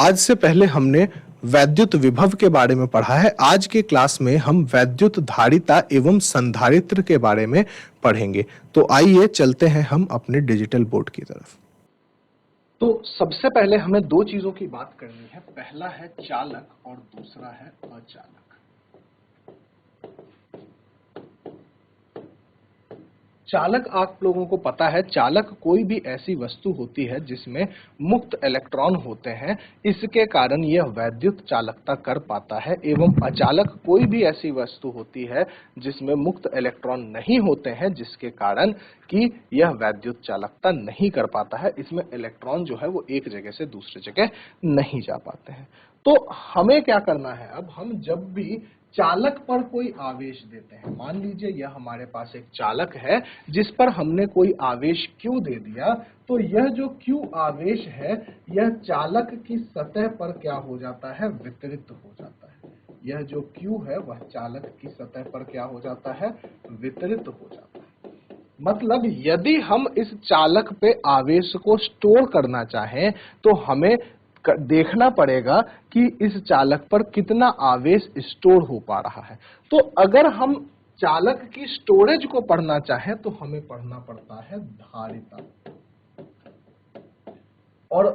आज से पहले हमने वैद्युत विभव के बारे में पढ़ा है। आज के क्लास में हम वैद्युत धारिता एवं संधारित्र के बारे में पढ़ेंगे। तो आइए चलते हैं हम अपने डिजिटल बोर्ड की तरफ। तो सबसे पहले हमें दो चीजों की बात करनी है। पहला है चालक और दूसरा है अचालक। चालक आप लोगों को पता है, चालक कोई भी ऐसी वस्तु होती है जिसमें मुक्त इलेक्ट्रॉन होते हैं, इसके कारण यह वैद्युत चालकता कर पाता है। एवं अचालक कोई भी ऐसी वस्तु होती है जिसमें मुक्त इलेक्ट्रॉन नहीं होते हैं, जिसके कारण कि यह वैद्युत चालकता नहीं कर पाता है। इसमें इलेक्ट्रॉन जो है वो एक जगह से दूसरी जगह नहीं जा पाते हैं। तो हमें क्या करना है, अब हम जब भी चालक पर कोई आवेश देते हैं, मान लीजिए यह हमारे पास एक चालक है जिस पर हमने कोई आवेश Q दे दिया, तो यह जो Q आवेश है यह चालक की सतह पर क्या हो जाता है, वितरित हो जाता है। यह जो Q है वह चालक की सतह पर क्या हो जाता है, वितरित हो जाता है। मतलब यदि हम इस चालक पे आवेश को स्टोर करना चाहें तो हमें देखना पड़ेगा कि इस चालक पर कितना आवेश स्टोर हो पा रहा है। तो अगर हम चालक की स्टोरेज को पढ़ना चाहें तो हमें पढ़ना पड़ता है धारिता। और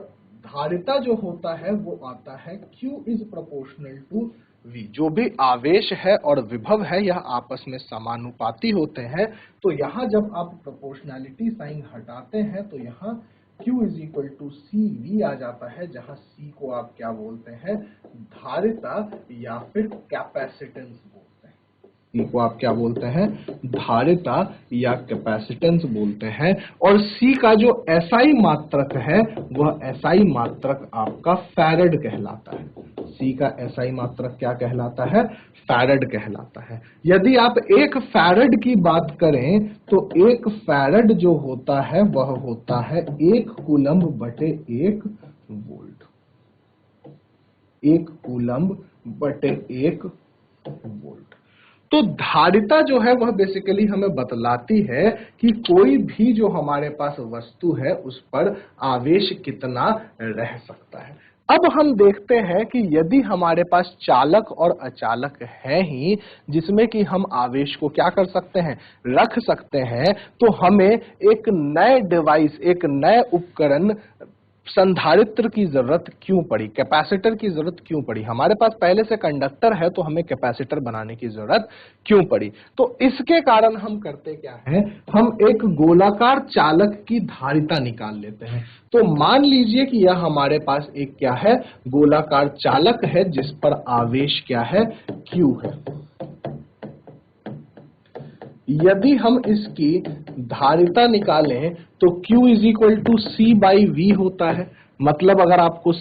धारिता जो होता है वो आता है Q is proportional to V। जो भी आवेश है और विभव है यह आपस में समानुपाती होते हैं। तो यहां जब आप प्रोपोर्शनैलिटी साइन हटाते हैं तो यहां Q is equal to CV आ जाता है, जहां C को आप क्या बोलते हैं, धारिता या फिर कैपेसिटेंस बोलते हैं। C को आप क्या बोलते हैं, धारिता या कैपेसिटेंस बोलते हैं। और C का जो SI मात्रक है वह SI मात्रक आपका फैराड कहलाता है। C का SI मात्रक क्या कहलाता है, फैराड कहलाता है। यदि आप एक फैराड की बात करें तो एक फैराड जो होता है वह होता है 1 कूलम्ब बटे 1 वोल्ट। 1 कूलम्ब बटे 1 वोल्ट। तो धारिता जो है वह बेसिकली हमें बतलाती है कि कोई भी जो हमारे पास वस्तु है उस पर आवेश कितना रह सकता है। अब हम देखते हैं कि यदि हमारे पास चालक और अचालक है ही जिसमें कि हम आवेश को क्या कर सकते हैं, रख सकते हैं, तो हमें एक नए डिवाइस, एक नए उपकरण संधारित्र की जरूरत क्यों पड़ी, कैपेसिटर की जरूरत क्यों पड़ी। हमारे पास पहले से कंडक्टर है तो हमें कैपेसिटर बनाने की जरूरत क्यों पड़ी। तो इसके कारण हम करते क्या है, हम एक गोलाकार चालक की धारिता निकाल लेते हैं। तो मान लीजिए कि यह हमारे पास एक क्या है, गोलाकार चालक है जिस पर आवेश क्या है, Q है। यदि हम इसकी धारिता निकालें तो Q is equal to C by V होता है। मतलब अगर आपको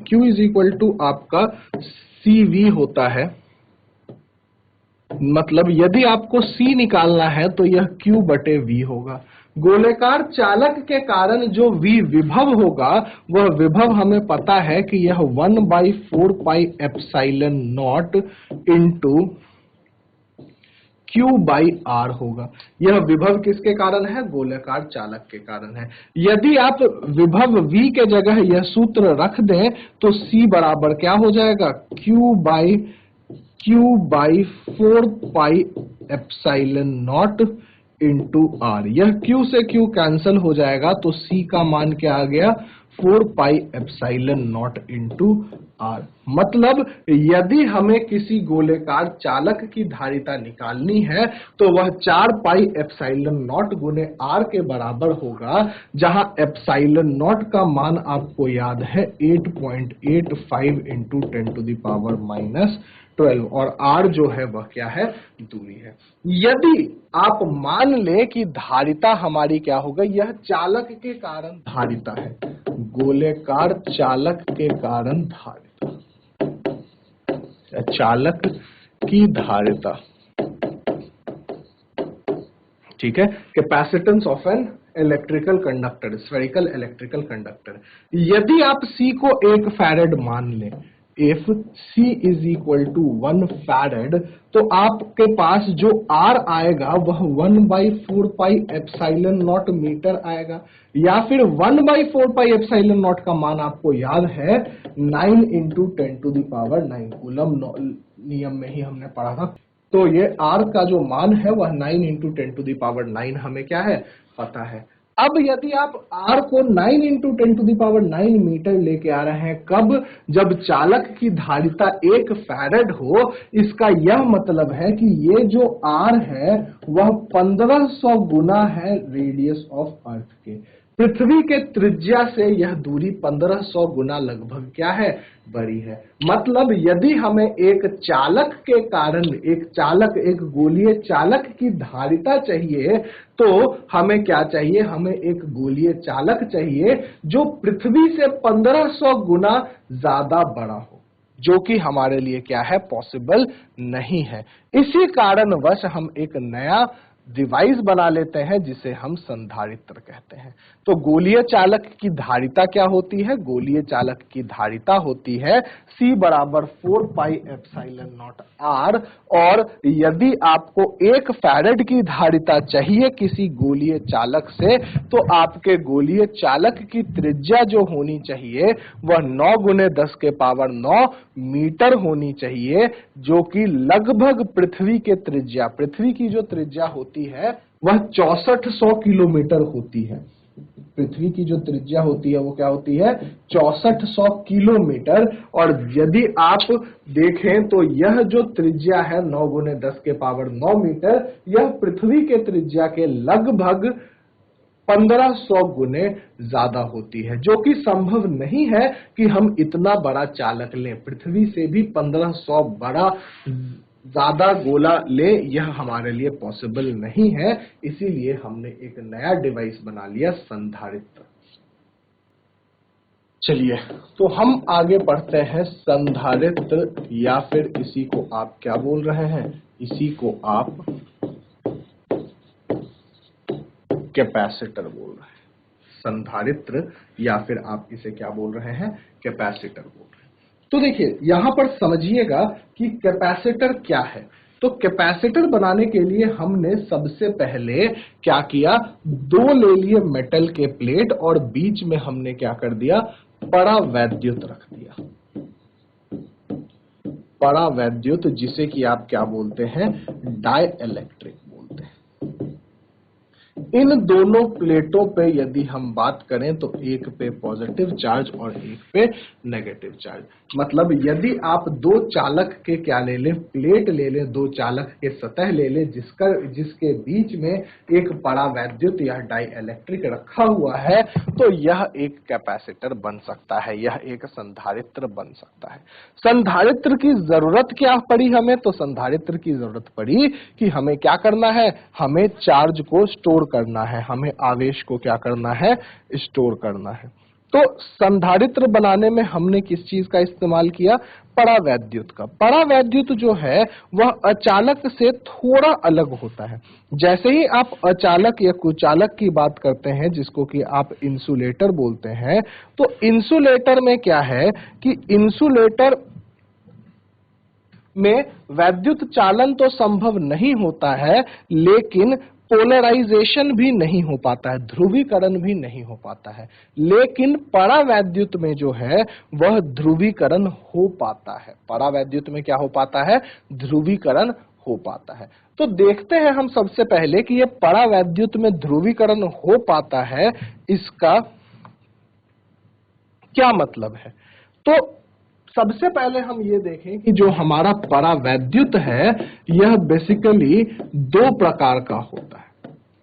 Q इज इक्वल टू आपका CV होता है। मतलब यदि आपको C निकालना है तो यह Q बटे V होगा। गोलाकार चालक के कारण जो V विभव होगा वह विभव हमें पता है कि यह 1/4 pi epsilon not into Q by R होगा। यह विभव किसके कारण है, गोलाकार चालक के कारण है। यदि आप विभव V के जगह यह सूत्र रख दें तो C बराबर क्या हो जाएगा, Q by 4 pi epsilon not into R। यह Q से Q कैंसल हो जाएगा तो C का मान क्या आ गया, 4 pi epsilon not into R। मतलब यदि हमें किसी गोलाकार चालक की धारिता निकालनी है तो वह 4 पाई एप्सिलॉन नॉट गुने R के बराबर होगा, जहां एप्सिलॉन नॉट का मान आपको याद है 8.85 into 10 to the power minus 12 और R जो है वह क्या है, दूरी है। यदि आप मान लें कि धारिता हमारी क्या होगा, यह चालक के कारण धारिता है, गोलाकार चालक के कारण धारिता, चालक की धारिता, ठीक है, capacitance of an electrical conductor, spherical electrical conductor. यदि आप C को 1 फैराड मान लें, if C is equal to 1 farad, तो आपके पास जो R आएगा वह 1/4πε0 मीटर आएगा, या फिर 1/4πε0 का मान आपको याद है 9 × 10⁹ कूलम नियम में ही हमने पढ़ा था। तो ये R का जो मान है वह 9 × 10⁹ हमें क्या है, पता है। अब यदि आप R को 9 × 10⁹ मीटर लेके आ रहे हैं, कब? जब चालक की धारिता 1 फैरेड हो। इसका यह मतलब है कि ये जो R है वह 1500 गुना है रेडियस ऑफ अर्थ के। पृथ्वी के त्रिज्या से यह दूरी 1500 गुना लगभग क्या है, बड़ी है। मतलब यदि हमें एक चालक के कारण, एक गोलीय चालक की धारिता चाहिए, तो हमें क्या चाहिए, हमें एक गोलीय चालक चाहिए जो पृथ्वी से 1500 गुना ज्यादा बड़ा हो, जो कि हमारे लिए क्या है, पॉसिबल नहीं है। इसी कारणवश हम एक नया डिवाइस बना लेते हैं जिसे हम संधारित्र कहते हैं। तो गोलीय चालक की धारिता क्या होती है? गोलीय चालक की धारिता होती है C = 4πε0R, और यदि आपको 1 फैरेड की धारिता चाहिए किसी गोलीय चालक से, तो आपके गोलीय चालक की त्रिज्या जो होनी चाहिए वह 9 × 10⁹ मीटर होनी चाहिए, जो कि लगभग पृथ्वी की जो त्रिज्या होती है वह 6400 किलोमीटर होती है। पृथ्वी की जो त्रिज्या होती है वो क्या होती है, 6400 किलोमीटर। और यदि आप देखें तो यह जो त्रिज्या है 9 × 10⁹ मीटर, यह पृथ्वी के त्रिज्या के लगभग 1500 गुने ज्यादा होती है, जो कि संभव नहीं है कि हम इतना बड़ा चालक लें। पृथ्वी से भी 1500 बड़ा ज्यादा गोला ले, यह हमारे लिए पॉसिबल नहीं है। इसीलिए हमने एक नया डिवाइस बना लिया, संधारित्र। चलिए, तो हम आगे बढ़ते हैं। संधारित्र, या फिर इसी को आप क्या बोल रहे हैं, इसी को आप कैपेसिटर बोल रहे हैं। संधारित्र, या फिर आप इसे क्या बोल रहे हैं, कैपेसिटर बोल रहे हैं। तो देखिए, यहां पर समझिएगा कि कैपेसिटर क्या है। तो कैपेसिटर बनाने के लिए हमने सबसे पहले क्या किया, 2 ले लिए मेटल के प्लेट, और बीच में हमने क्या कर दिया, परावैद्युत रख दिया। परावैद्युत, जिसे कि आप क्या बोलते हैं, डाइइलेक्ट्रिक बोलते हैं। इन दोनों प्लेटों पे यदि हम बात करें तो एक पे पॉजिटिव चार्ज और एक पे नेगेटिव चार्ज। मतलब यदि आप 2 चालक के क्या ले लें, प्लेट ले लें, 2 चालक के सतह ले लें, जिसके बीच में एक परावैद्युत या डाइइलेक्ट्रिक रखा हुआ है, तो यह एक कैपेसिटर बन सकता है, यह एक संधारित्र बन सकता है। संधारित्र की जरूरत क्या पड़ी हमें? तो संधारित्र की जरूरत पड़ी कि हमें क्या करना है, हमें चार्ज को स्टोर करना है, हमें आवेश को क्या करना है, स्टोर करना है। तो संधारित्र बनाने में हमने किस चीज का इस्तेमाल किया, परावैद्युत का। परावैद्युत जो है वह अचालक से थोड़ा अलग होता है। जैसे ही आप अचालक या कुचालक की बात करते हैं, जिसको कि आप इंसुलेटर बोलते हैं, तो इंसुलेटर में क्या है कि इंसुलेटर में वैद्युत चालन तो संभव नहीं होता है, लेकिन पोलराइजेशन भी नहीं हो पाता है, ध्रुवीकरण भी नहीं हो पाता है। लेकिन परावैद्युत में जो है वह ध्रुवीकरण हो पाता है। परावैद्युत में क्या हो पाता है, ध्रुवीकरण हो पाता है। तो देखते हैं हम सबसे पहले कि ये परावैद्युत में ध्रुवीकरण हो पाता है, इसका क्या मतलब है। तो सबसे पहले हम ये देखें कि जो हमारा परावैद्युत है यह बेसिकली 2 प्रकार का होता है।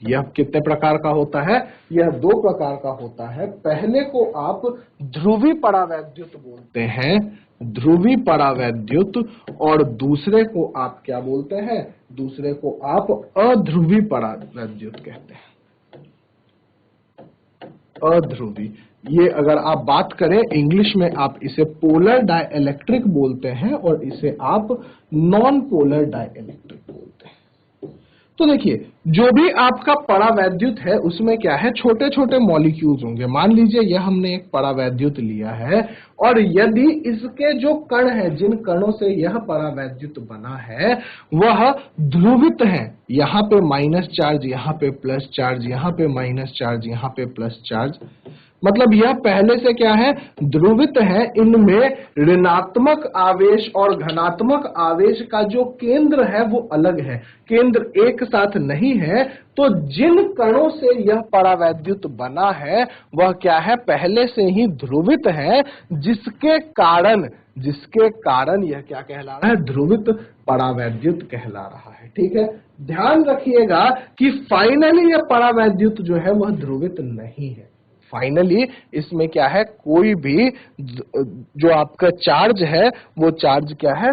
यह कितने प्रकार का होता है, यह 2 प्रकार का होता है। पहले को आप ध्रुवी परावैद्युत बोलते हैं, ध्रुवी परावैद्युत, और दूसरे को आप क्या बोलते हैं, दूसरे को आप अध्रुवी परावैद्युत कहते हैं। अध्रुवी, ये अगर आप बात करें इंग्लिश में आप इसे पोलर डाइइलेक्ट्रिक बोलते हैं, और इसे आप नॉन पोलर डाइइलेक्ट्रिक बोलते हैं। तो देखिए, जो भी आपका परावैद्युत है उसमें क्या है, छोटे छोटे मॉलिक्यूल्स होंगे। मान लीजिए यह हमने एक परावैद्युत लिया है, और यदि इसके जो कण हैं, जिन कणों से यह परावैद्युत बना है, वह ध्रुवित हैं, यहाँ पे माइनस चार्ज, यहाँ पे प्लस चार्ज, यहाँ पे माइनस चार्ज, यहाँ पे प्लस चार्ज, मतलब यह पहले से क्या है, ध्रुवित है। इनमें ऋणात्मक आवेश और धनात्मक आवेश का जो केंद्र है वो अलग है, केंद्र एक साथ नहीं है। तो जिन कणों से यह परावैद्युत बना है वह क्या है, पहले से ही ध्रुवित है, जिसके कारण यह क्या कहला रहा है, ध्रुवित परावैद्युत कहला रहा है। ठीक है, ध्यान रखिएगा कि फाइनली यह परावैद्युत जो है वह ध्रुवित नहीं है। फाइनली इसमें क्या है, कोई भी जो आपका चार्ज है वो चार्ज क्या है,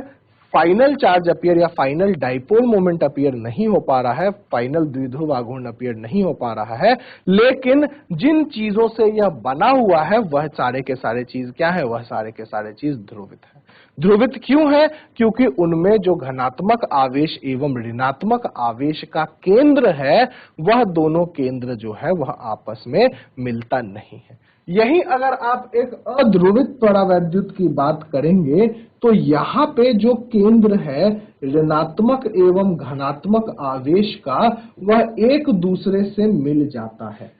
फाइनल चार्ज अपीयर या फाइनल डाइपोल मोमेंट अपीयर नहीं हो पा रहा है, फाइनल द्विध्रुव आघूर्ण अपीयर नहीं हो पा रहा है। लेकिन जिन चीजों से यह बना हुआ है वह सारे के सारे चीज क्या है, वह सारे के सारे चीज ध्रुवित है। ध्रुवित क्यों है, क्योंकि उनमें जो धनात्मक आवेश एवं ऋणात्मक आवेश का केंद्र है, वह दोनों केंद्र जो है वह आपस में मिलता नहीं है। यही अगर आप एक अध्रुवित परावैद्युत की बात करेंगे तो यहाँ पे जो केंद्र है ऋणात्मक एवं धनात्मक आवेश का, वह एक दूसरे से मिल जाता है।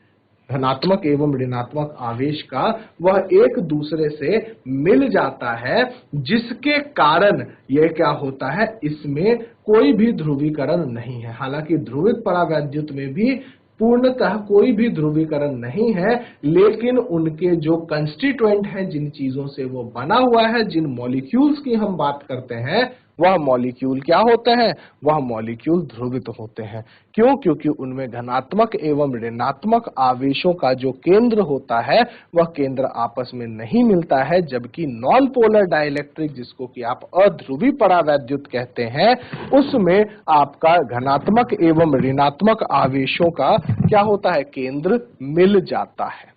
धनात्मक एवं ऋणात्मक आवेश का वह एक दूसरे से मिल जाता है, जिसके कारण यह क्या होता है, इसमें कोई भी ध्रुवीकरण नहीं है। हालांकि ध्रुवित परावैद्युत में भी पूर्णतः कोई भी ध्रुवीकरण नहीं है, लेकिन उनके जो कंस्टिट्यूएंट हैं, जिन चीजों से वो बना हुआ है, जिन मॉलिक्यूल्स की हम बात करते हैं, वह मॉलिक्यूल क्या होते हैं, वह मॉलिक्यूल ध्रुवित होते हैं। क्यों, क्योंकि उनमें धनात्मक एवं ऋणात्मक आवेशों का जो केंद्र होता है वह केंद्र आपस में नहीं मिलता है। जबकि नॉन पोलर डाइलेक्ट्रिक, जिसको कि आप अध्रुवी परावैद्युत कहते हैं, उसमें आपका धनात्मक एवं ऋणात्मक आवेशों का क्या होता है, केंद्र मिल जाता है।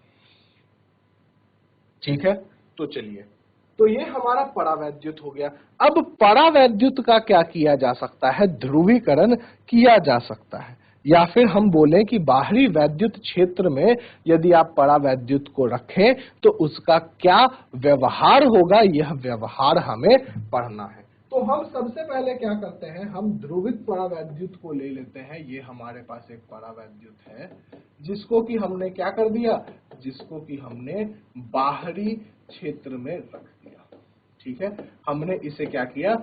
ठीक है, तो चलिए, तो ये हमारा परावैद्युत हो गया। अब परावैद्युत का क्या किया जा सकता है, ध्रुवीकरण किया जा सकता है, या फिर हम बोलें कि बाहरी वैद्युत क्षेत्र में यदि आप परावैद्युत को रखें तो उसका क्या व्यवहार होगा, यह व्यवहार हमें पढ़ना है। तो हम सबसे पहले क्या करते हैं, हम ध्रुवित परावैद्युत को ले लेते हैं। ये हमारे पास एक परावैद्युत है जिसको कि हमने क्या कर दिया, जिसको कि हमने बाहरी क्षेत्र में रख दिया। ठीक है, हमने इसे क्या किया,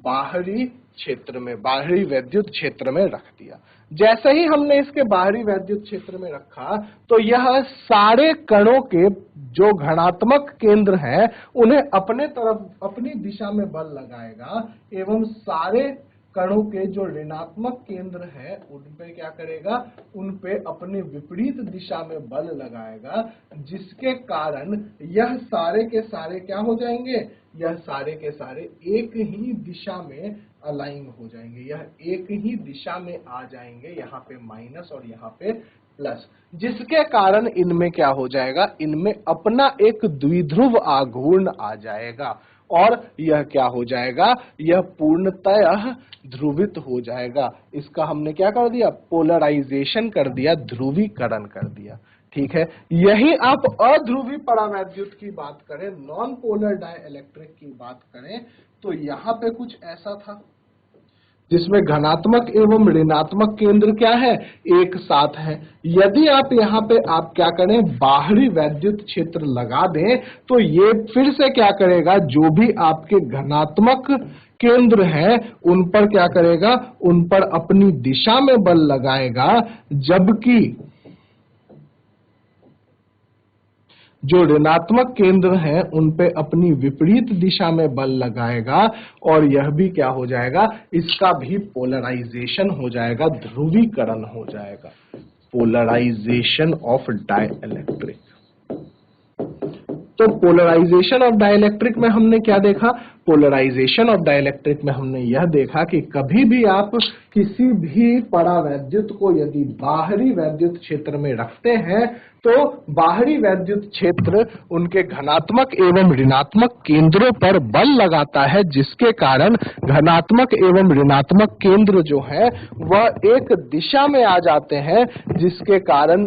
बाहरी क्षेत्र में, बाहरी वैद्युत क्षेत्र में रख दिया। जैसे ही हमने इसके बाहरी वैद्युत क्षेत्र में रखा तो यह सारे कणों के जो धनात्मक केंद्र हैं उन्हें अपने तरफ, अपनी दिशा में बल लगाएगा, एवं सारे कणों के जो ऋणात्मक केंद्र है उन पे क्या करेगा, उन पे अपनी विपरीत दिशा में बल लगाएगा, जिसके कारण यह सारे के सारे क्या हो जाएंगे, यह सारे के सारे एक ही दिशा में अलाइन हो जाएंगे, यह एक ही दिशा में आ जाएंगे, यहाँ पे माइनस और यहाँ पे प्लस, जिसके कारण इनमें क्या हो जाएगा, इनमें अपना एक द्विध्रुव आघूर्ण आ जाएगा, और यह क्या हो जाएगा, यह पूर्णतः ध्रुवित हो जाएगा। इसका हमने क्या कर दिया, पोलराइजेशन कर दिया, ध्रुवीकरण कर दिया। ठीक है, यही आप अध्रुवी परावैद्युत की बात करें, नॉन पोलर डाइलेक्ट्रिक की बात करें, तो यहाँ पे कुछ ऐसा था जिसमें धनात्मक एवं ऋणात्मक केंद्र क्या है, एक साथ है। यदि आप यहाँ पे आप क्या करें, बाहरी वैद्युत क्षेत्र लगा दें तो ये फिर से क्या करेगा, जो भी आपके धनात्मक केंद्र हैं उन पर क्या करेगा, उन पर अपनी दिशा में बल लगाएगा, जबकि जो ऋणात्मक केंद्र हैं उन पे अपनी विपरीत दिशा में बल लगाएगा, और यह भी क्या हो जाएगा, इसका भी पोलराइजेशन हो जाएगा, ध्रुवीकरण हो जाएगा, पोलराइजेशन ऑफ डाइलेक्ट्रिक। तो पोलराइजेशन ऑफ डाइलेक्ट्रिक में हमने क्या देखा, पोलराइजेशन ऑफ डाइलेक्ट्रिक में हमने यह देखा कि कभी भी आप किसी भी परावैद्युत को यदि बाहरी वैद्युत क्षेत्र में रखते हैं तो बाहरी वैद्युत क्षेत्र उनके धनात्मक एवं ऋणात्मक केंद्रों पर बल लगाता है, जिसके कारण धनात्मक एवं ऋणात्मक केंद्र जो है वह एक दिशा में आ जाते हैं, जिसके कारण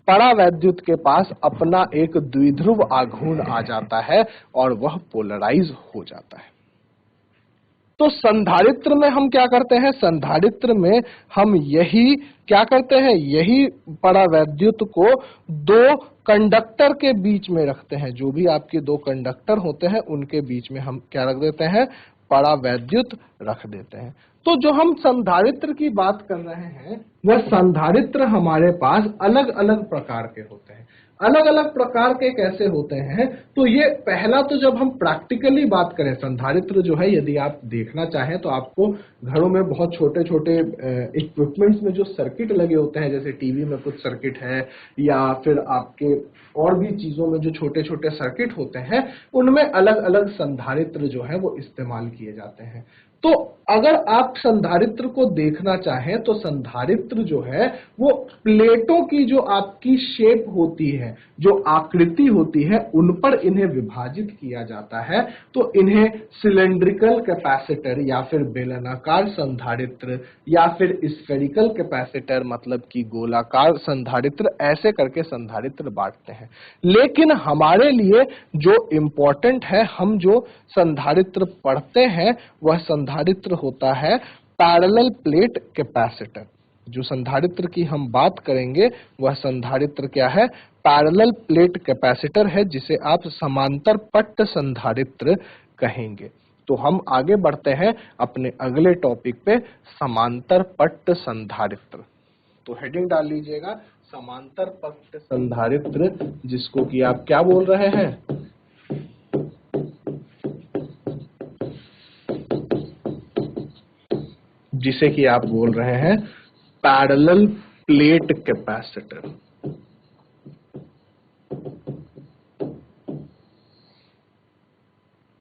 परावैद्युत के पास अपना एक द्विध्रुव आघूर्ण आ जाता है और वह पोलराइज हो जाता है। तो संधारित्र में हम क्या करते हैं? संधारित्र में हम यही क्या करते हैं? यही परावैद्युत को दो कंडक्टर के बीच में रखते हैं। जो भी आपके दो कंडक्टर होते हैं उनके बीच में हम क्या रख देते हैं? परावैद्युत रख देते हैं। तो जो हम संधारित्र की बात कर रहे हैं वह संधारित्र हमारे पास अलग अलग प्रकार के होते हैं। अलग अलग प्रकार के कैसे होते हैं? तो ये पहला तो जब हम प्रैक्टिकली बात करें, संधारित्र जो है यदि आप देखना चाहें तो आपको घरों में बहुत छोटे छोटे इक्विपमेंट्स में जो सर्किट लगे होते हैं, जैसे टीवी में कुछ सर्किट है या फिर आपके और भी चीजों में जो छोटे छोटे सर्किट होते हैं उनमें अलग अलग संधारित्र जो है वो इस्तेमाल किए जाते हैं। तो अगर आप संधारित्र को देखना चाहें तो संधारित्र जो है वो प्लेटों की जो आपकी शेप होती है, जो आकृति होती है, उन पर इन्हें विभाजित किया जाता है। तो इन्हें सिलेंड्रिकल कैपेसिटर या फिर बेलनाकार संधारित्र या फिर स्फेरिकल कैपेसिटर मतलब कि गोलाकार संधारित्र, ऐसे करके संधारित्र बांटते हैं। लेकिन हमारे लिए जो इम्पोर्टेंट है, हम जो संधारित्र पढ़ते हैं वह संधारित्र होता है पैरेलल प्लेट कैपेसिटर। जो संधारित्र की हम बात करेंगे वह संधारित्र क्या है? पैरेलल प्लेट कैपेसिटर है, जिसे आप समांतर पट्ट संधारित्र कहेंगे। तो हम आगे बढ़ते हैं अपने अगले टॉपिक पे, समांतर पट्ट संधारित्र। तो हेडिंग डाल लीजिएगा समांतर पट्ट संधारित्र, जिसको कि आप क्या बोल रहे हैं? जिसे कि आप बोल रहे हैं पैरेलल प्लेट कैपेसिटर।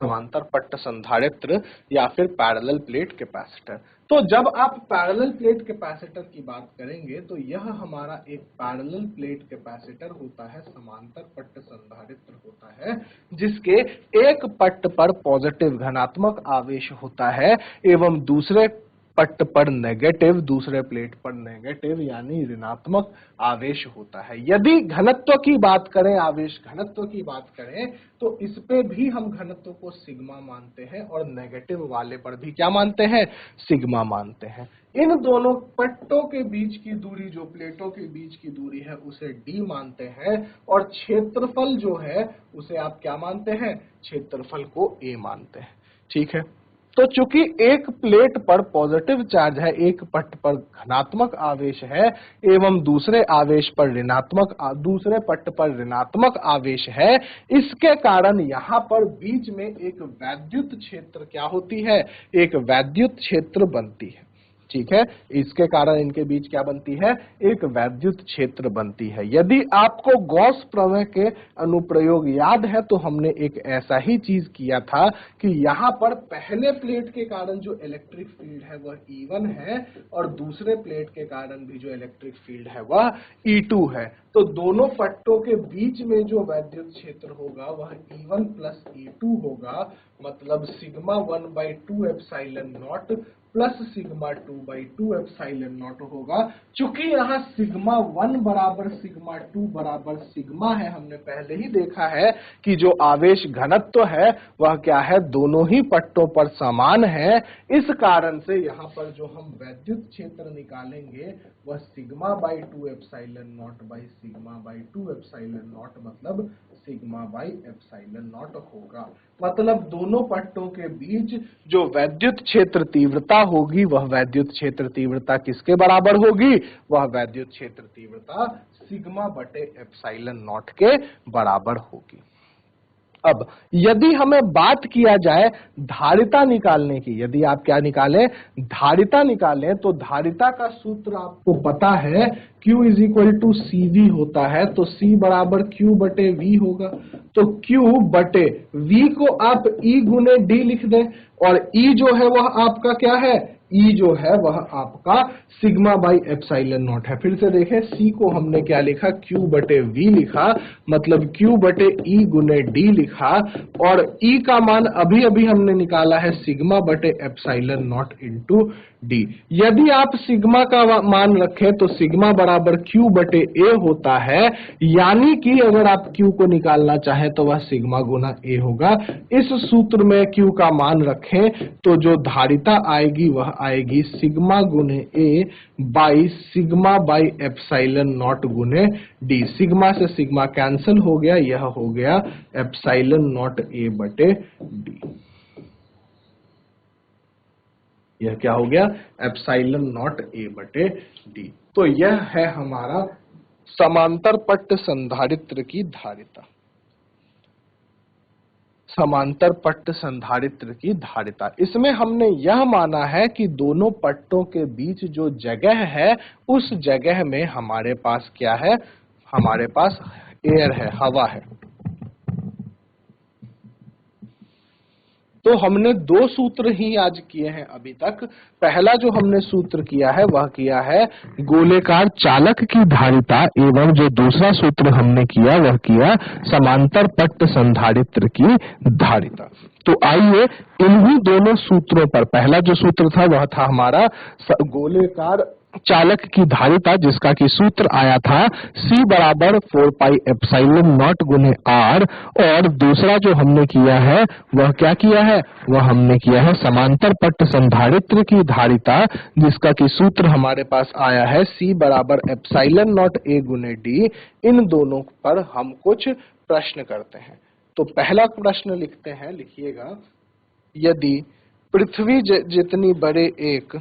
समांतर पट्ट संधारित्र या फिर पैरेलल प्लेट कैपेसिटर। तो जब आप पैरेलल प्लेट कैपेसिटर की बात करेंगे तो यह हमारा एक पैरेलल प्लेट कैपेसिटर होता है, समांतर पट्ट संधारित्र होता है, जिसके एक पट्ट पर पॉजिटिव धनात्मक आवेश होता है एवं दूसरे पट्ट पर नेगेटिव, दूसरे प्लेट पर नेगेटिव यानी ऋणात्मक आवेश होता है। यदि घनत्व की बात करें, आवेश घनत्व की बात करें, तो इस पे भी हम घनत्व को सिग्मा मानते हैं और नेगेटिव वाले पर भी क्या मानते हैं? सिग्मा मानते हैं। इन दोनों पट्टों के बीच की दूरी, जो प्लेटों के बीच की दूरी है, उसे डी मानते हैं और क्षेत्रफल जो है उसे आप क्या मानते हैं? क्षेत्रफल को ए मानते हैं। ठीक है। तो चूंकि एक प्लेट पर पॉजिटिव चार्ज है, एक पट्ट पर धनात्मक आवेश है एवं दूसरे आवेश पर ऋणात्मक, दूसरे पट्ट पर ऋणात्मक आवेश है, इसके कारण यहाँ पर बीच में एक वैद्युत क्षेत्र क्या होती है? एक वैद्युत क्षेत्र बनती है। ठीक है, इसके कारण इनके बीच क्या बनती है? एक वैद्युत क्षेत्र बनती है। यदि आपको गॉस प्रमेय के अनुप्रयोग याद है तो हमने एक ऐसा ही चीज किया था कि यहाँ पर पहले प्लेट के कारण जो इलेक्ट्रिक फील्ड है वह E1 है और दूसरे प्लेट के कारण भी जो इलेक्ट्रिक फील्ड है वह E2 है। तो दोनों पट्टों के बीच में जो वैद्युत क्षेत्र होगा वह E1 प्लस E2 होगा, मतलब sigma 1/2 epsilon not plus sigma 2/2 epsilon not होगा। चूंकि यहाँ सिग्मा 1 बराबर सिग्मा 2 बराबर सिग्मा है, हमने पहले ही देखा है कि जो आवेश घनत्व है वह क्या है? दोनों ही पट्टों पर समान है। इस कारण से यहाँ पर जो हम वैद्युत क्षेत्र निकालेंगे वह sigma by 2 epsilon not by sigma by 2 epsilon not, मतलब सिग्मा बाई एप्सिलॉन नॉट होगा। मतलब दोनों पट्टों के बीच जो वैद्युत क्षेत्र तीव्रता होगी वह वैद्युत क्षेत्र तीव्रता किसके बराबर होगी? वह वैद्युत क्षेत्र तीव्रता सिग्मा बटे एप्सिलॉन नॉट के बराबर होगी। अब यदि हमें बात किया जाए धारिता निकालने की, यदि आप क्या निकालें, धारिता निकालें, तो धारिता का सूत्र आपको पता है Q is equal to CV होता है, तो C बराबर Q बटे V होगा। तो Q बटे V को आप E गुने D लिख दें, और E जो है वह आपका क्या है, E जो है वह आपका सिग्मा बाई एप्सिलॉन नॉट है। फिर से देखें, C को हमने क्या लिखा, Q बटे V लिखा, मतलब Q बटे E गुने D लिखा, और E का मान अभी अभी हमने निकाला है सिग्मा बटे एप्सिलॉन नॉट इंटू D। यदि आप सिग्मा का मान रखें तो सिग्मा बराबर Q बटे A होता है, यानी कि अगर आप Q को निकालना चाहें तो वह सिग्मा गुना A होगा। इस सूत्र में Q का मान रखें तो जो धारिता आएगी वह आएगी सिग्मा गुने A by sigma by epsilon naught गुने D। सिग्मा से सिग्मा कैंसिल हो गया, यह हो गया एप्सिलॉन नॉट A बटे D। यह क्या हो गया, एप्सिलॉन नॉट A बटे D। तो यह है हमारा समांतर पट्ट संधारित्र की धारिता। समांतर पट्ट संधारित्र की धारिता, इसमें हमने यह माना है कि दोनों पट्टों के बीच जो जगह है उस जगह में हमारे पास क्या है, हमारे पास एयर है, हवा है। तो हमने दो सूत्र ही आज किए हैं अभी तक। पहला जो हमने सूत्र किया है वह किया है गोलेकार चालक की धारिता, एवं जो दूसरा सूत्र हमने किया वह किया समांतर पट्ट संधारित्र की धारिता। तो आइए इन्हीं दोनों सूत्रों पर, पहला जो सूत्र था वह था हमारा गोलेकार चालक की धारिता, जिसका कि सूत्र आया था C बराबर 4 पाई एप्सिलॉन नॉट गुने R, और दूसरा जो हमने किया है वह क्या किया है, वह हमने किया है समांतर पट्ट संधारित्र की धारिता, जिसका कि सूत्र हमारे पास आया है C बराबर एप्सिलॉन नॉट A गुने D। इन दोनों पर हम कुछ प्रश्न करते हैं। तो पहला प्रश्न लिखते हैं, लिखिएगा, यदि पृथ्वी जितनी बड़े एक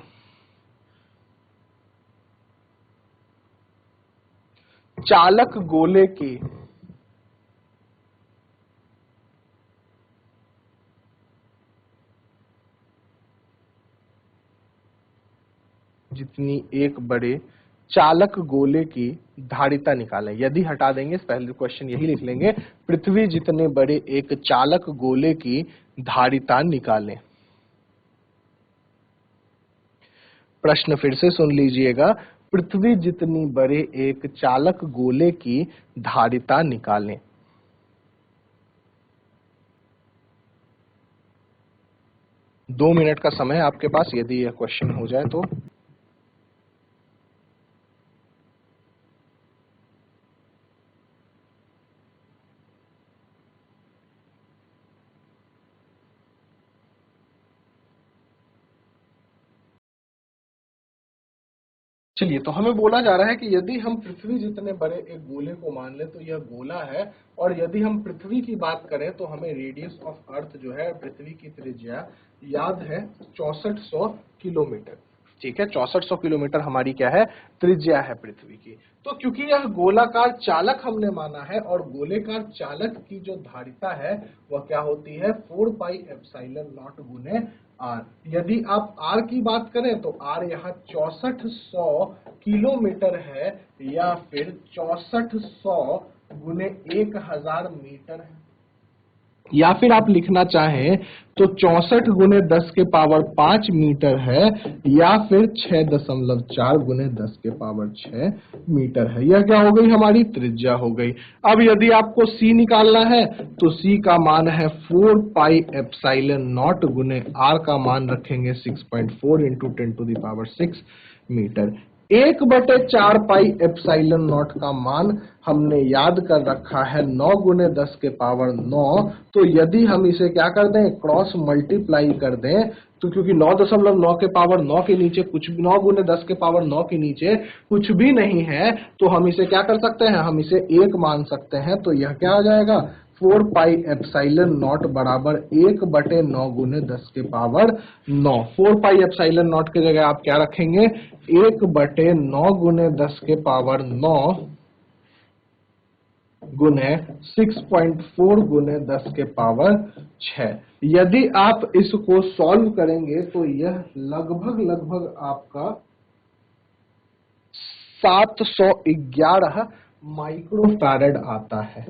चालक गोले की जितनी एक बड़े चालक गोले की धारिता निकालें। यदि हटा देंगे, पहले क्वेश्चन यही लिख लेंगे, पृथ्वी जितने बड़े एक चालक गोले की धारिता निकालें। प्रश्न फिर से सुन लीजिएगा, पृथ्वी जितनी बड़े एक चालक गोले की धारिता निकालें। दो मिनट का समय आपके पास, यदि यह क्वेश्चन हो जाए तो। चलिए, तो हमें बोला जा रहा है कि यदि हम पृथ्वी जितने बड़े एक गोले को मान ले तो यह गोला है, और यदि हम पृथ्वी की बात करें तो हमें रेडियस ऑफ अर्थ जो है, पृथ्वी की त्रिज्या याद है 6400 किलोमीटर। ठीक है, 6400 किलोमीटर हमारी क्या है, त्रिज्या है पृथ्वी की। तो क्योंकि यह गोलाकार चालक हमने माना है, और गोलेकार चालक की जो धारिता है वह क्या होती है, 4 पाई एप्सिलॉन नॉट गुने R। यदि आप R की बात करें तो R यहाँ 6400 किलोमीटर है, या फिर 6400 गुने 1000 मीटर है, या फिर आप लिखना चाहें तो 64 गुने 10 के पावर 5 मीटर है, या फिर 6.4 गुने 10 के पावर 6 मीटर है। यह क्या हो गई, हमारी त्रिज्या हो गई। अब यदि आपको C निकालना है तो C का मान है 4 पाई एप्सिलॉन नॉट गुने R का मान रखेंगे 6.4 into 10 to the power 6 metre. 1/4 pi epsilon naught का मान हमने याद कर रखा है 9 गुने 10 के पावर 9। तो यदि हम इसे क्या कर दें, क्रॉस मल्टीप्लाई कर दें, तो क्योंकि 9.9 के पावर 9 के नीचे कुछ भी, 9 गुने 10 के पावर 9 के नीचे कुछ भी नहीं है, तो हम इसे क्या कर सकते हैं, हम इसे 1 मान सकते हैं। तो यह क्या आ जाएगा, 4 पाई एप्सिलॉन नॉट बराबर 1/9 गुने 10 के पावर 9। 4 पाई एप्सिलॉन नॉट की जगह आप क्या रखेंगे, 1/9 गुने 10 के पावर 9 गुने 6.4 गुने 10 के पावर 6। यदि आप इसको सॉल्व करेंगे तो यह लगभग आपका 711 माइक्रोफैरड आता है।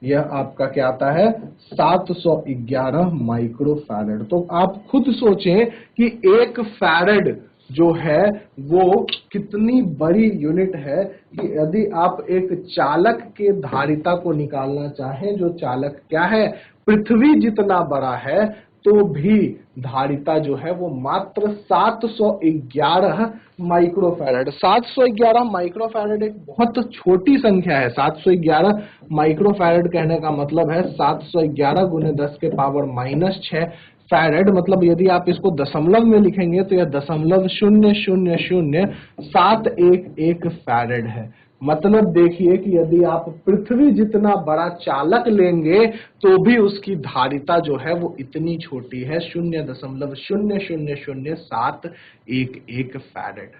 यह आपका क्या आता है? 711 माइक्रोफैरड। तो आप खुद सोचें कि एक फैरड जो है वो कितनी बड़ी यूनिट है कि यदि आप एक चालक के धारिता को निकालना चाहें, जो चालक क्या है, पृथ्वी जितना बड़ा है, तो भी धारिता जो है वो मात्र 711 माइक्रोफैरड। 711 माइक्रोफैरड एक बहुत छोटी संख्या है। 711 माइक्रोफैरड कहने का मतलब है 711 गुने 10 के पावर -6 फैरड। मतलब यदि आप इसको दशमलव में लिखेंगे तो यह 0.0000711 फैरड है। मतलब देखिए कि यदि आप पृथ्वी जितना बड़ा चालक लेंगे तो भी उसकी धारिता जो है वो इतनी छोटी है, 0.0000711 फैरड।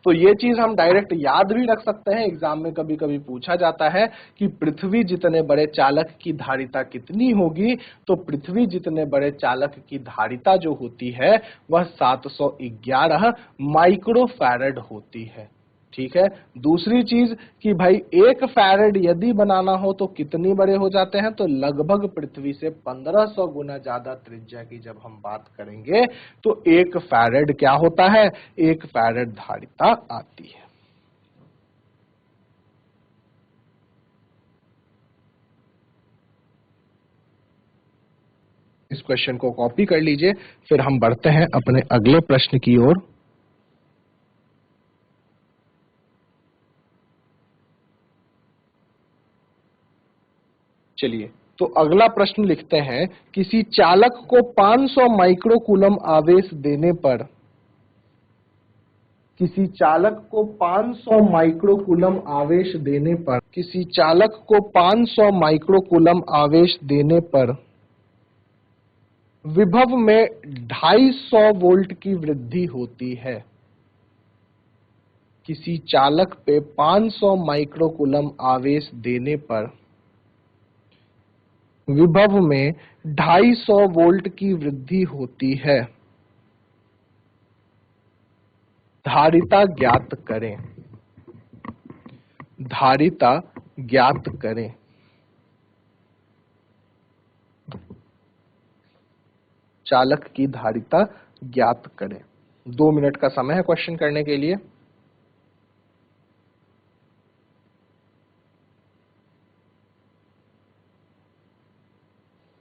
तो ये चीज हम डायरेक्ट याद भी रख सकते हैं। एग्जाम में कभी कभी पूछा जाता है कि पृथ्वी जितने बड़े चालक की धारिता कितनी होगी, तो पृथ्वी जितने बड़े चालक की धारिता जो होती है वह 711 माइक्रोफैरड होती है। ठीक है। दूसरी चीज कि भाई एक फैरड यदि बनाना हो तो कितनी बड़े हो जाते हैं, तो लगभग पृथ्वी से 1500 गुना ज्यादा त्रिज्या की जब हम बात करेंगे तो एक फैरड क्या होता है? एक फैरड धारिता आती है। इस क्वेश्चन को कॉपी कर लीजिए, फिर हम बढ़ते हैं अपने अगले प्रश्न की ओर। चलिए, तो अगला प्रश्न लिखते हैं, किसी चालक को 500 माइक्रोकूलम आवेश देने पर, किसी चालक को 500 माइक्रोकूलम आवेश देने पर, किसी चालक को 500 माइक्रोकूलम आवेश देने पर विभव में 250 वोल्ट की वृद्धि होती है। किसी चालक पे 500 माइक्रोकूलम आवेश देने पर विभव में 250 वोल्ट की वृद्धि होती है। धारिता ज्ञात करें। धारिता ज्ञात करें। चालक की धारिता ज्ञात करें। 2 मिनट का समय है क्वेश्चन करने के लिए।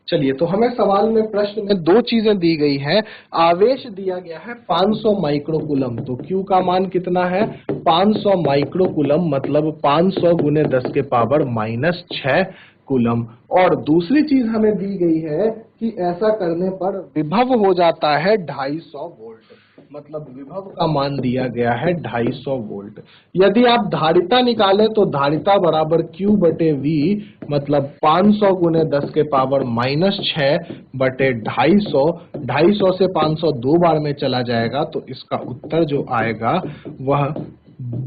चलिए, तो हमें सवाल में प्रश्न में 2 चीजें दी गई हैं। आवेश दिया गया है 500 माइक्रोकूलम, तो Q का मान कितना है? 500 माइक्रोकूलम, मतलब 500 गुने 10 के पावर -6 कूलम। और दूसरी चीज हमें दी गई है कि ऐसा करने पर विभव हो जाता है 250 वोल्ट, मतलब विभव का मान दिया गया है 250 वोल्ट। यदि आप धारिता निकालें तो धारिता बराबर Q बटे V, मतलब 500 गुने 10 के पावर -6 बटे 250। 250 से 500 2 बार में चला जाएगा, तो इसका उत्तर जो आएगा वह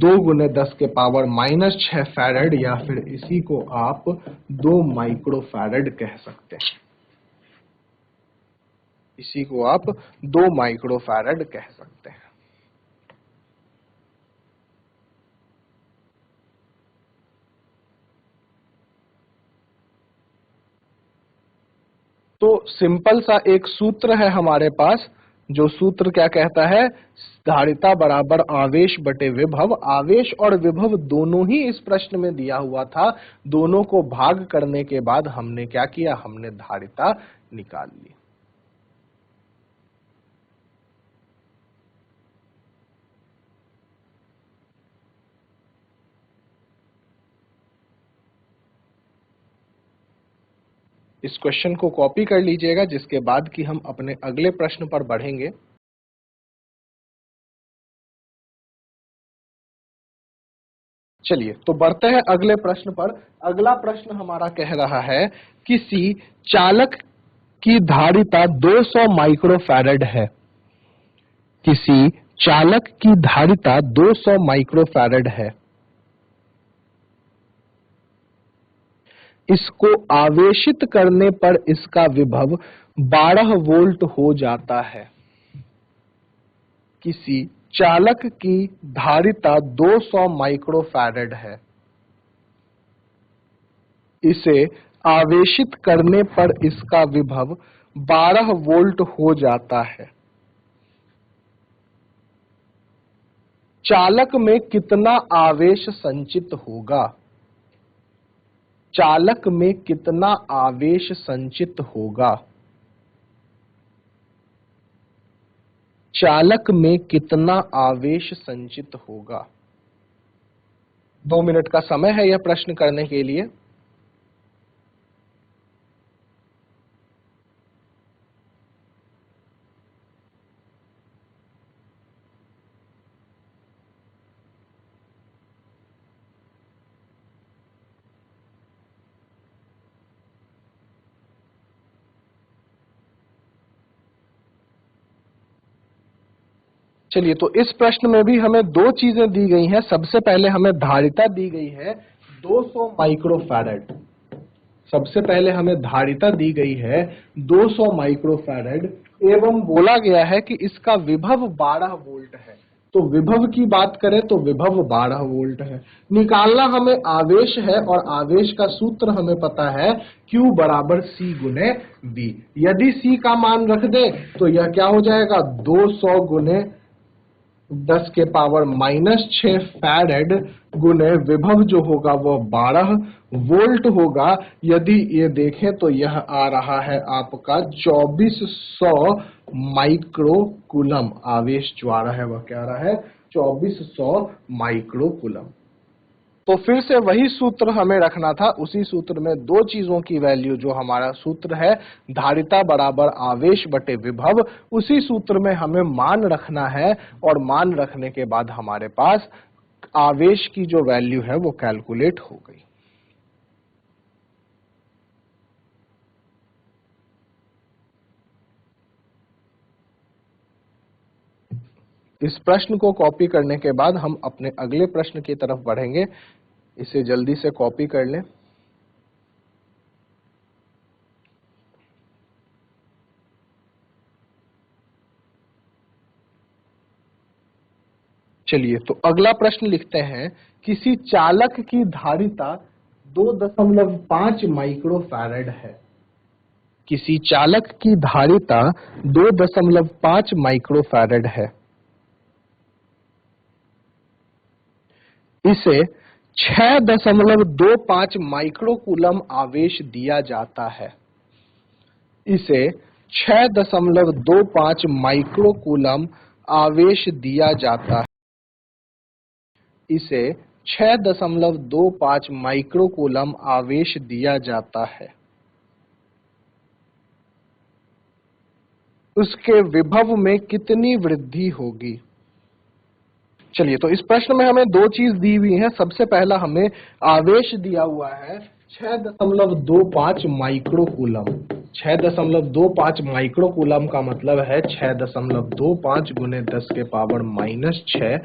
2 गुने 10 के पावर -6 फैरड, या फिर इसी को आप 2 माइक्रो फैरड कह सकते हैं। इसी को आप 2 माइक्रो फैरड कह सकते हैं। तो सिंपल सा एक सूत्र है हमारे पास, जो सूत्र क्या कहता है? धारिता बराबर आवेश बटे विभव। आवेश और विभव दोनों ही इस प्रश्न में दिया हुआ था। दोनों को भाग करने के बाद हमने क्या किया? हमने धारिता निकाल ली। इस क्वेश्चन को कॉपी कर लीजिएगा, जिसके बाद कि हम अपने अगले प्रश्न पर बढ़ेंगे। चलिए, तो बढ़ते हैं अगले प्रश्न पर। अगला प्रश्न हमारा कह रहा है, किसी चालक की धारिता 200 माइक्रोफैरड है। किसी चालक की धारिता 200 माइक्रोफैरड है। इसको आवेशित करने पर इसका विभव 12 वोल्ट हो जाता है। किसी चालक की धारिता 200 माइक्रोफैरड है। इसे आवेशित करने पर इसका विभव 12 वोल्ट हो जाता है। चालक में कितना आवेश संचित होगा? चालक में कितना आवेश संचित होगा? चालक में कितना आवेश संचित होगा? 2 मिनट का समय है यह प्रश्न करने के लिए। चलिए, तो इस प्रश्न में भी हमें दो चीजें दी गई हैं। सबसे पहले हमें धारिता दी गई है 200 माइक्रोफैरड। सबसे पहले हमें धारिता दी गई है 200 माइक्रोफैरड एवं बोला गया है कि इसका विभव 12 वोल्ट है। तो विभव की बात करें तो विभव 12 वोल्ट है। निकालना हमें आवेश है और आवेश का सूत्र हमें पता है Q बराबर C गुने V। यदि C का मान रख दे तो यह क्या हो जाएगा 200 गुने 10 के पावर -6 फैरेड गुने विभव जो होगा वह 12 वोल्ट होगा। यदि ये देखें तो यह आ रहा है आपका 2400 माइक्रो कूलम। आवेश जो आ रहा है वह क्या आ रहा है 2400 माइक्रो कूलम। तो फिर से वही सूत्र हमें रखना था। उसी सूत्र में दो चीजों की वैल्यू, जो हमारा सूत्र है धारिता बराबर आवेश बटे विभव, उसी सूत्र में हमें मान रखना है और मान रखने के बाद हमारे पास आवेश की जो वैल्यू है वो कैलकुलेट हो गई। इस प्रश्न को कॉपी करने के बाद हम अपने अगले प्रश्न की तरफ बढ़ेंगे। इसे जल्दी से कॉपी कर लें। चलिए, तो अगला प्रश्न लिखते हैं। किसी चालक की धारिता 2.5 माइक्रोफैरड है। किसी चालक की धारिता 2.5 माइक्रोफैरड है। इसे 6.25 माइक्रोकूलम आवेश दिया जाता है। इसे 6.25 माइक्रोकूलम आवेश दिया जाता है। इसे 6.25 माइक्रोकूलम आवेश दिया जाता है। उसके विभव में कितनी वृद्धि होगी? चलिए, तो इस प्रश्न में हमें दो चीज दी हुई है। सबसे पहला हमें आवेश दिया हुआ है 6.25 माइक्रोकूलम। 6.25 माइक्रोकूलम का मतलब है 6.25 गुने 10 के पावर -6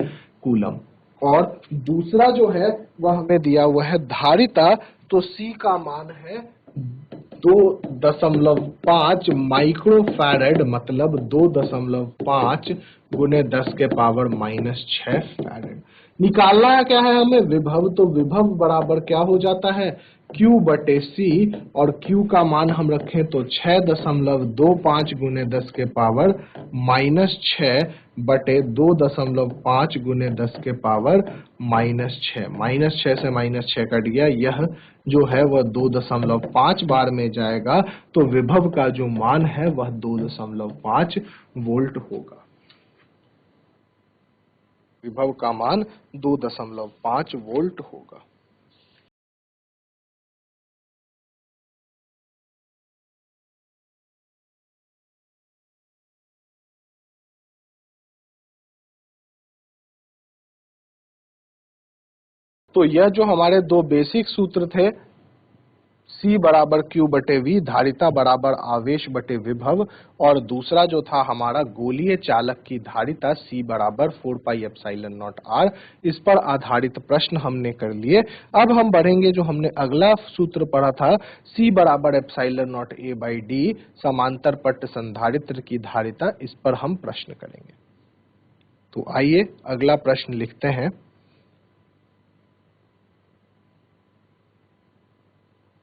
कूलम। और दूसरा जो है वह हमें दिया हुआ है धारिता। तो C का मान है 2.5 माइक्रोफैरड, मतलब 2.5 गुने 10 के पावर -6 फैरड। निकालना क्या है हमें विभव। तो विभव बराबर क्या हो जाता है Q बटे C, और Q का मान हम रखें तो 6.25 गुने 10 के पावर -6 बटे 2.5 गुने 10 के पावर -6। -6 से -6 कट गया, यह जो है वह 2.5 बार में जाएगा। तो विभव का जो मान है वह 2.5 वोल्ट होगा। विभव का मान 2.5 वोल्ट होगा। तो यह जो हमारे दो बेसिक सूत्र थे C बराबर Q बटे V, धारिता बराबर आवेश बटे विभव, और दूसरा जो था हमारा गोलीय चालक की धारिता C बराबर 4 पाई एप्सिलॉन नॉट R। इस पर आधारित प्रश्न हमने कर लिए। अब हम बढ़ेंगे, जो हमने अगला सूत्र पढ़ा था C बराबर epsilon not A by D, समांतर पट्ट संधारित्र की धारिता, इस पर हम प्रश्न करेंगे। तो आइए अगला प्रश्न लिखते हैं।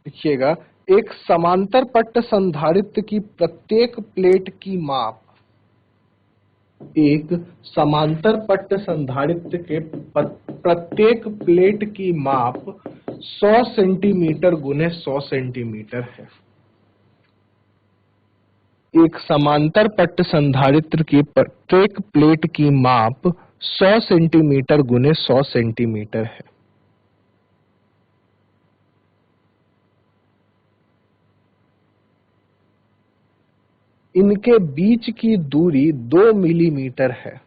देखिएगा, एक समांतर पट्ट संधारित्र की प्रत्येक प्लेट की माप, एक समांतर पट्ट संधारित्र के प्रत्येक प्लेट की माप 100 सेंटीमीटर गुने 100 सेंटीमीटर है। एक समांतर पट्ट संधारित्र की प्रत्येक प्लेट की माप 100 सेंटीमीटर गुने 100 सेंटीमीटर है। इनके बीच की दूरी 2 मिलीमीटर है।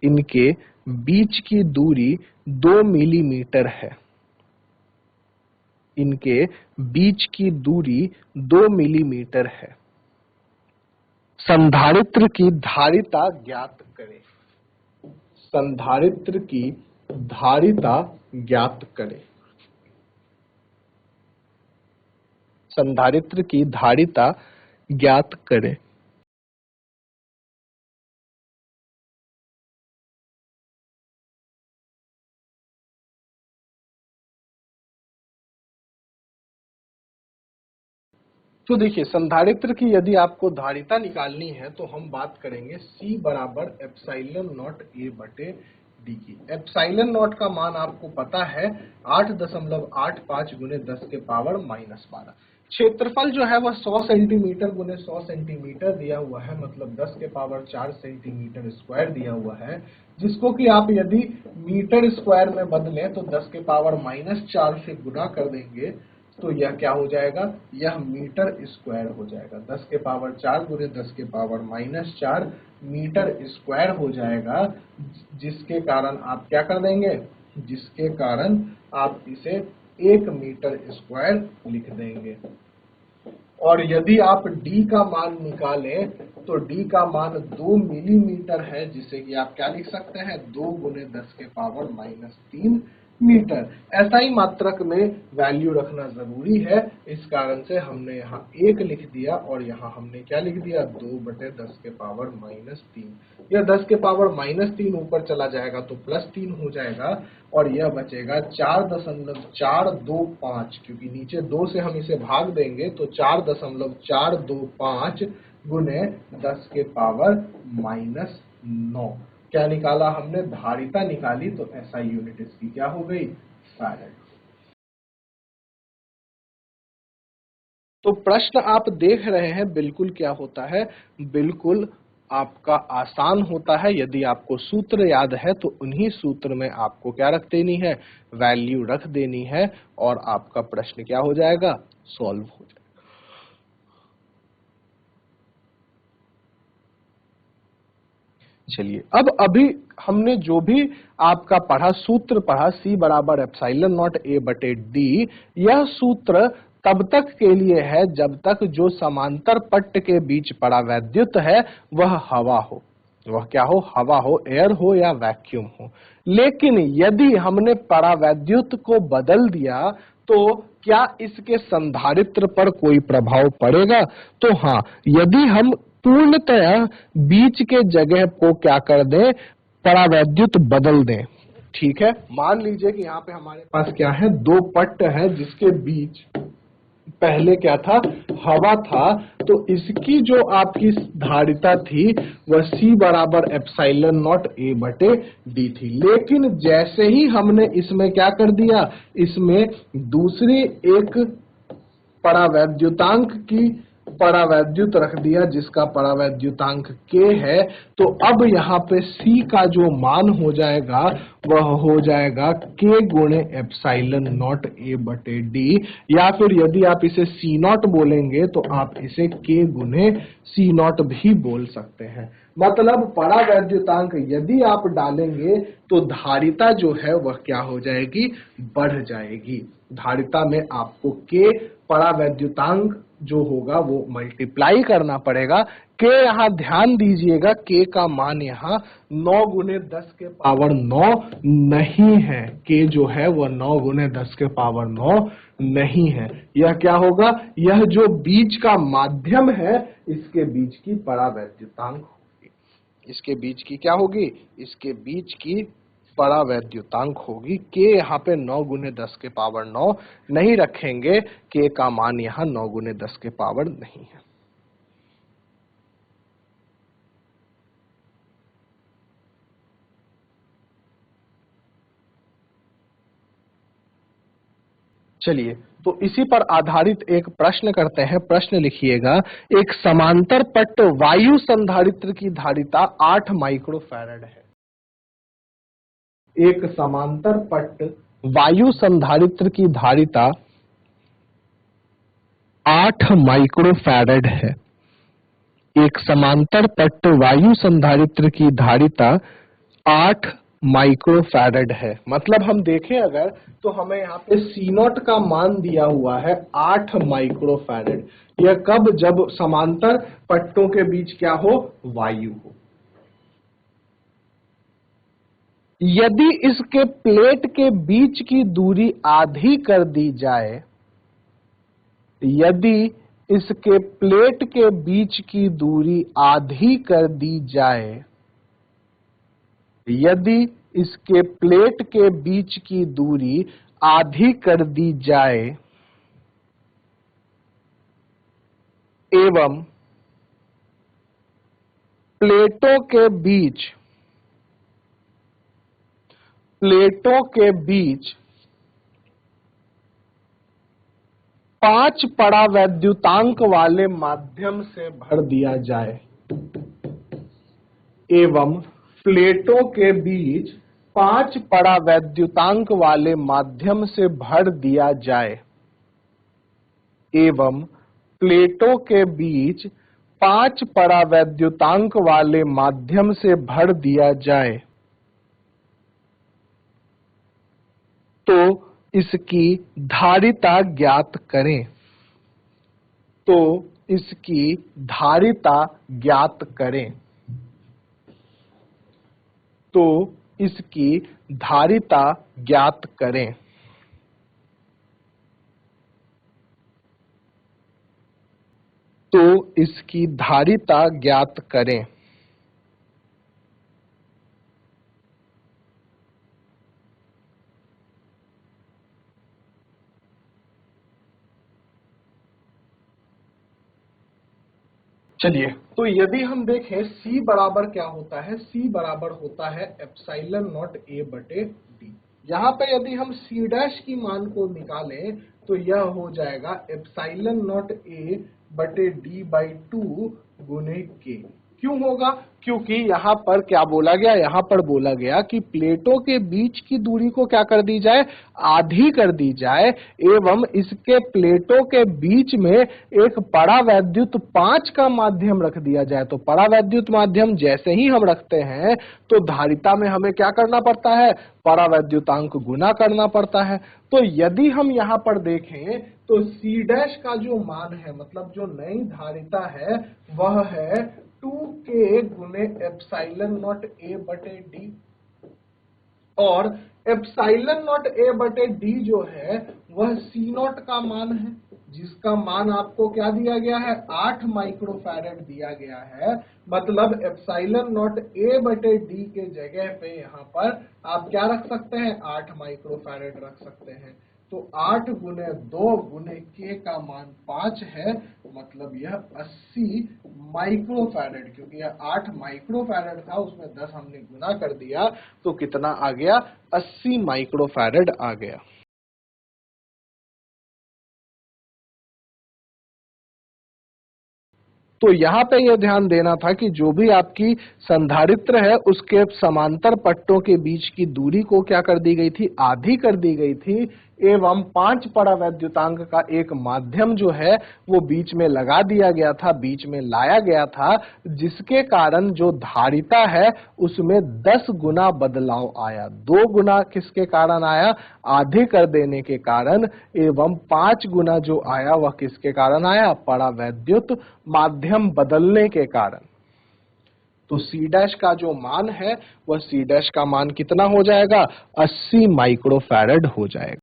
इनके बीच की दूरी 2 मिलीमीटर है। इनके बीच की दूरी 2 मिलीमीटर है। संधारित्र की धारिता ज्ञात करें। संधारित्र की धारिता ज्ञात करें। संधारित्र की धारिता ज्ञात करें। तो देखिए, संधारित्र की यदि आपको धारिता निकालनी है तो हम बात करेंगे C बराबर एप्सिलॉन नॉट A बटे D की। एप्सिलॉन नॉट का मान आपको पता है 8.85 गुने 10 के पावर -12। क्षेत्रफल जो है वह 100 सेंटीमीटर गुने 100 सेंटीमीटर दिया हुआ है, मतलब 10 के पावर 4 सेंटीमीटर स्क्वायर दिया हुआ है, जिसको कि आप यदि मीटर स्क्वायर में बदलें तो 10 के पावर -4 से गुना कर देंगे तो यह क्या हो जाएगा, यह मीटर स्क्वायर हो जाएगा। 10 के पावर 4 गुने 10 के पावर -4 मीटर स्क्वायर हो जाएगा, जिसके कारण आप क्या कर देंगे, जिसके कारण आप इसे 1 मीटर स्क्वायर लिख देंगे। और यदि आप D का मान निकालें तो D का मान 2 मिलीमीटर है, जिसे कि आप क्या लिख सकते हैं, 2 गुने 10 के पावर -3 मीटर। ऐसा ही मात्रक में वैल्यू रखना जरूरी है, इस कारण से हमने यहाँ 1 लिख दिया और यहाँ हमने क्या लिख दिया, 2 बटे 10 के पावर -3। यह 10 के पावर -3 ऊपर चला जाएगा तो +3 हो जाएगा और यह बचेगा 4.425, क्योंकि नीचे 2 से हम इसे भाग देंगे तो 4.425 गुने 10 के पावर -9। क्या निकाला हमने, धारिता निकाली, तो ऐसा यूनिट इसकी क्या हो गई, फैराड। तो प्रश्न आप देख रहे हैं बिल्कुल क्या होता है, बिल्कुल आपका आसान होता है। यदि आपको सूत्र याद है तो उन्हीं सूत्र में आपको क्या रख देनी है, वैल्यू रख देनी है और आपका प्रश्न क्या हो जाएगा, सॉल्व हो जाएगा। चलिए, अब अभी हमने जो भी आपका पढ़ा, सूत्र पढ़ा, C बराबर एप्सिलॉन नॉट A बटे D, यह सूत्र तब तक के लिए है जब तक जो समांतर पट्ट के बीच परावैद्युत है वह हवा हो। वह क्या हो, हवा हो, एयर हो या वैक्यूम हो। लेकिन यदि हमने परावैद्युत को बदल दिया तो क्या इसके संधारित्र पर कोई प्रभाव पड़ेगा? तो हाँ, यदि हम पूर्णतया बीच के जगह को क्या कर दें, परावैद्युत बदल दें। ठीक है, मान लीजिए कि यहाँ पे हमारे पास क्या है, 2 पट्ट है जिसके बीच पहले क्या था, हवा था, तो इसकी जो आपकी धारिता थी वह C बराबर एप्सिलॉन नॉट A बटे D थी। लेकिन जैसे ही हमने इसमें क्या कर दिया, इसमें दूसरी एक परावैद्युतांक की परावैद्युत रख दिया जिसका परावैद्युतांक K है। तो अब यहाँ पे C का जो मान हो जाएगा वह हो जाएगा K गुणे एप्सिलॉन नॉट A बटे D, या फिर यदि आप इसे C नॉट बोलेंगे तो आप इसे K गुणे C नॉट भी बोल सकते हैं। मतलब परावैद्युतांक यदि आप डालेंगे तो धारिता जो है वह क्या हो जाएगी, बढ़ जाएगी। धारिता में आपको K परावैद्युतांक जो होगा वो मल्टीप्लाई करना पड़ेगा। K यहाँ ध्यान दीजिएगा, K का मान यहाँ 9 गुने 10 के पावर 9 नहीं है। K जो है वह 9 गुने 10 के पावर 9 नहीं है। यह क्या होगा, यह जो बीच का माध्यम है इसके बीच की परावैद्युतांक होगी। इसके बीच की क्या होगी, इसके बीच की परावैद्युतांक होगी। K यहाँ पे 9 गुने 10 के पावर 9 नहीं रखेंगे, K का मान यहाँ 9 गुने 10 के पावर नहीं है। चलिए, तो इसी पर आधारित एक प्रश्न करते हैं। प्रश्न लिखिएगा, एक समांतर पट्ट वायु संधारित्र की धारिता 8 माइक्रोफैरड है। एक समांतर पट्ट वायु संधारित्र की धारिता 8 माइक्रोफैरड है। एक समांतर पट्ट वायु संधारित्र की धारिता 8 माइक्रोफैरड है। मतलब हम देखें अगर तो हमें यहाँ पे C नॉट का मान दिया हुआ है 8 माइक्रोफैरड। यह कब, जब समांतर पट्टों के बीच क्या हो, वायु हो। यदि इसके प्लेट के बीच की दूरी आधी कर दी जाए, यदि इसके प्लेट के बीच की दूरी आधी कर दी जाए, यदि इसके प्लेट के बीच की दूरी आधी कर दी जाए एवं प्लेटों के बीच 5 परावैद्युतांक वाले माध्यम से भर दिया जाए, एवं प्लेटों के बीच 5 परावैद्युतांक वाले माध्यम से भर दिया जाए, एवं प्लेटों के बीच 5 परावैद्युतांक वाले माध्यम से भर दिया जाए, तो इसकी धारिता ज्ञात करें। तो इसकी धारिता ज्ञात करें। तो इसकी धारिता ज्ञात करें। तो इसकी धारिता ज्ञात करें। चलिए, तो यदि हम देखें C बराबर क्या होता है, C बराबर होता है एप्सिलॉन नॉट A बटे D। यहाँ पे यदि हम C डैश की मान को निकालें तो यह हो जाएगा एप्सिलॉन नॉट A बटे D बाई 2 गुने K। क्यों होगा, क्योंकि यहाँ पर क्या बोला गया, यहाँ पर बोला गया कि प्लेटों के बीच की दूरी को क्या कर दी जाए, आधी कर दी जाए, एवं इसके प्लेटों के बीच में एक परावैद्युत 5 का माध्यम रख दिया जाए। तो परावैद्युत माध्यम जैसे ही हम रखते हैं तो धारिता में हमें क्या करना पड़ता है, परावैद्युतांक गुना करना पड़ता है। तो यदि हम यहाँ पर देखें तो C डैश का जो मान है, मतलब जो नई धारिता है वह है 2K गुने एप्सिलॉन नॉट A बटे D, और एप्सिलॉन नॉट A बटे D जो है वह C नॉट का मान है, जिसका मान आपको क्या दिया गया है, 8 माइक्रोफैरड दिया गया है। मतलब एप्सिलॉन नॉट A बटे D के जगह पे यहाँ पर आप क्या रख सकते हैं, 8 माइक्रोफैरड रख सकते हैं। तो 8 गुने 2 गुने K का मान 5 है, मतलब यह 80 माइक्रोफैरड, क्योंकि यह 8 माइक्रोफैरड था उसमें 10 हमने गुना कर दिया तो कितना आ गया, 80 माइक्रोफैरड आ गया। तो यहाँ पे यह ध्यान देना था कि जो भी आपकी संधारित्र है उसके समांतर पट्टों के बीच की दूरी को क्या कर दी गई थी, आधी कर दी गई थी, एवं 5 परावैद्युतांक का एक माध्यम जो है वो बीच में लगा दिया गया था, बीच में लाया गया था, जिसके कारण जो धारिता है उसमें 10 गुना बदलाव आया। 2 गुना किसके कारण आया, आधे कर देने के कारण, एवं 5 गुना जो आया वह किसके कारण आया, परावैद्युत माध्यम बदलने के कारण। तो C' का जो मान है वह C' का मान कितना हो जाएगा, 80 माइक्रोफैरड हो जाएगा।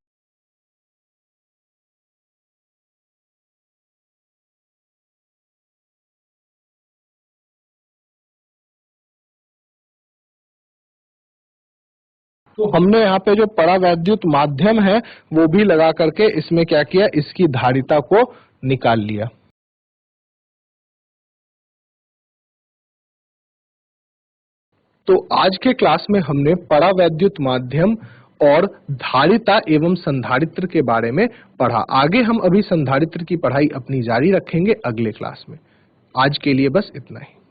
तो हमने यहाँ पे जो परावैद्युत माध्यम है वो भी लगा करके इसमें क्या किया, इसकी धारिता को निकाल लिया। तो आज के क्लास में हमने परावैद्युत माध्यम और धारिता एवं संधारित्र के बारे में पढ़ा। आगे हम अभी संधारित्र की पढ़ाई अपनी जारी रखेंगे अगले क्लास में। आज के लिए बस इतना ही।